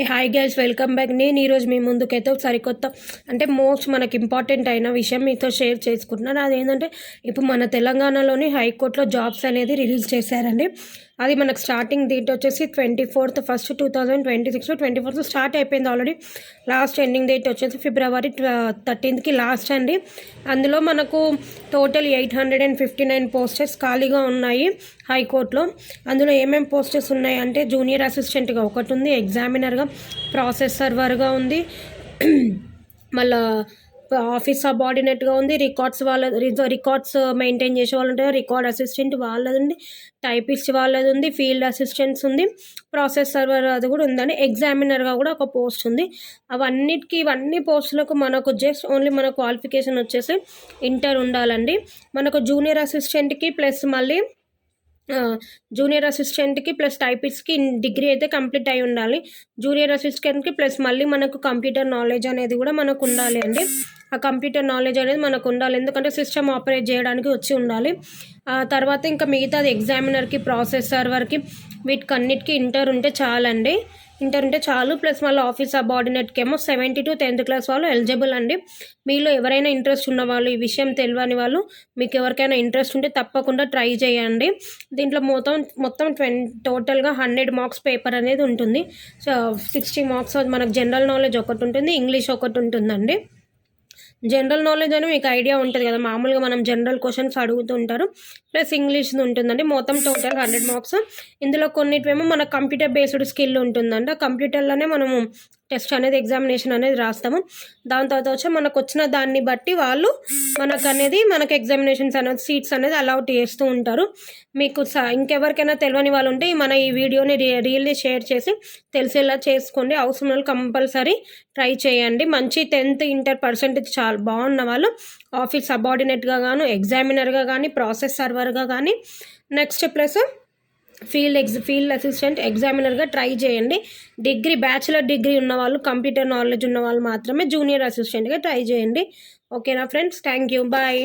ఏ hi guys, welcome back. నేను ఈరోజు మీ ముందుకైతే ఒక సరికొత్త అంటే మోస్ట్ మనకి ఇంపార్టెంట్ అయిన విషయం మీతో షేర్ చేసుకుంటున్నాను. అదేంటంటే ఇప్పుడు మన తెలంగాణలోని హైకోర్టులో జాబ్స్ అనేది రిలీజ్ చేశారండి. అది మనకు స్టార్టింగ్ డేట్ వచ్చేసి 24th 1st 2026 24th స్టార్ట్ అయిపోయింది ఆల్రెడీ. లాస్ట్ ఎండింగ్ డేట్ వచ్చేసి February 13th లాస్ట్ అండి. అందులో మనకు టోటల్ 859 పోస్టర్స్ ఖాళీగా ఉన్నాయి హైకోర్టులో. అందులో ఏమేమి పోస్టర్స్ ఉన్నాయి అంటే జూనియర్ అసిస్టెంట్గా ఒకటి ఉంది, ఎగ్జామినర్గా, ప్రాసెస్ సర్వర్గా ఉంది, మళ్ళా ఆఫీస్ సబార్డినేట్గా ఉంది, రికార్డ్స్ మెయింటైన్ చేసే వాళ్ళు ఉంటారు, రికార్డ్ అసిస్టెంట్ వాళ్ళది ఉంది, టైపిస్ట్ వాళ్ళది ఉంది, ఫీల్డ్ అసిస్టెంట్స్ ఉంది, ప్రాసెస్ సర్వర్ అది కూడా ఉందండి, ఎగ్జామినర్గా కూడా ఒక పోస్ట్ ఉంది. ఇవన్నీ పోస్టులకు మనకు జస్ట్ ఓన్లీ మన క్వాలిఫికేషన్ వచ్చేసి ఇంటర్ ఉండాలండి. మనకు జూనియర్ అసిస్టెంట్కి ప్లస్ మళ్ళీ జూనియర్ అసిస్టెంట్కి ప్లస్ టైపిస్ట్కి డిగ్రీ అయితే కంప్లీట్ అయి ఉండాలి. జూనియర్ అసిస్టెంట్కి ప్లస్ మళ్ళీ మనకు కంప్యూటర్ నాలెడ్జ్ అనేది కూడా మనకు ఉండాలి అండి. ఆ కంప్యూటర్ నాలెడ్జ్ అనేది మనకు ఉండాలి, ఎందుకంటే సిస్టమ్ ఆపరేట్ చేయడానికి వచ్చి ఉండాలి. తర్వాత ఇంకా మిగతాది ఎగ్జామినర్కి, ప్రాసెస్ సర్వర్కి, వీటికన్నిటికీ ఇంటర్ ఉంటే చాలండి. ఇంటర్ ఉంటే చాలు. ప్లస్ మళ్ళీ ఆఫీస్ సబార్డినేట్కి ఏమో 7th to 10th క్లాస్ వాళ్ళు ఎలిజిబుల్ అండి. మీలో ఎవరైనా ఇంట్రెస్ట్ ఉన్న వాళ్ళు, ఈ విషయం తెలియని వాళ్ళు, మీకు ఎవరికైనా ఇంట్రెస్ట్ ఉంటే తప్పకుండా ట్రై చేయండి. దీంట్లో మొత్తం టోటల్గా 100 మార్క్స్ పేపర్ అనేది ఉంటుంది. సో 60 మార్క్స్ మనకు జనరల్ నాలెడ్జ్ ఒకటి ఉంటుంది, ఇంగ్లీష్ ఒకటి ఉంటుందండి. జనరల్ నాలెడ్జ్ అని మీకు ఐడియా ఉంటుంది కదా, మామూలుగా మనం జనరల్ క్వశ్చన్స్ అడుగుతుంటారు, ప్లస్ ఇంగ్లీష్ ఉంటుందండి. మొత్తం టోటల్ 100 మార్క్స్. ఇందులో కొన్నిటివేమో మన కంప్యూటర్ బేస్డ్ స్కిల్ ఉంటుందండి. ఆ కంప్యూటర్లోనే మనము టెస్ట్ అనేది, ఎగ్జామినేషన్ అనేది రాస్తాము. దాని తర్వాత వచ్చి మనకు వచ్చిన దాన్ని బట్టి వాళ్ళు మనకు ఎగ్జామినేషన్స్ అనేది, సీట్స్ అనేది అలౌట్ చేస్తూ ఉంటారు. మీకు ఇంకెవరికైనా తెలియని వాళ్ళు ఉంటే ఈ వీడియోని రీల్లీ షేర్ చేసి తెలిసేలా చేసుకోండి. అవసరం వాళ్ళు కంపల్సరీ ట్రై చేయండి. మంచి 10th ఇంటర్ పర్సెంటేజ్ చాలా బాగున్న వాళ్ళు ఆఫీస్ సబార్డినేట్గా కానీ, ఎగ్జామినర్గా కానీ, ప్రాసెస్ సర్వర్గా కానీ, నెక్స్ట్ ప్లస్ ఫీల్డ్ అసిస్టెంట్, ఎగ్జామినర్గా ట్రై చేయండి. బ్యాచిలర్ డిగ్రీ ఉన్న వాళ్ళు, కంప్యూటర్ నాలెడ్జ్ ఉన్న వాళ్ళు మాత్రమే జూనియర్ అసిస్టెంట్గా ట్రై చేయండి. ఓకేనా ఫ్రెండ్స్, థ్యాంక్ యూ, బాయ్.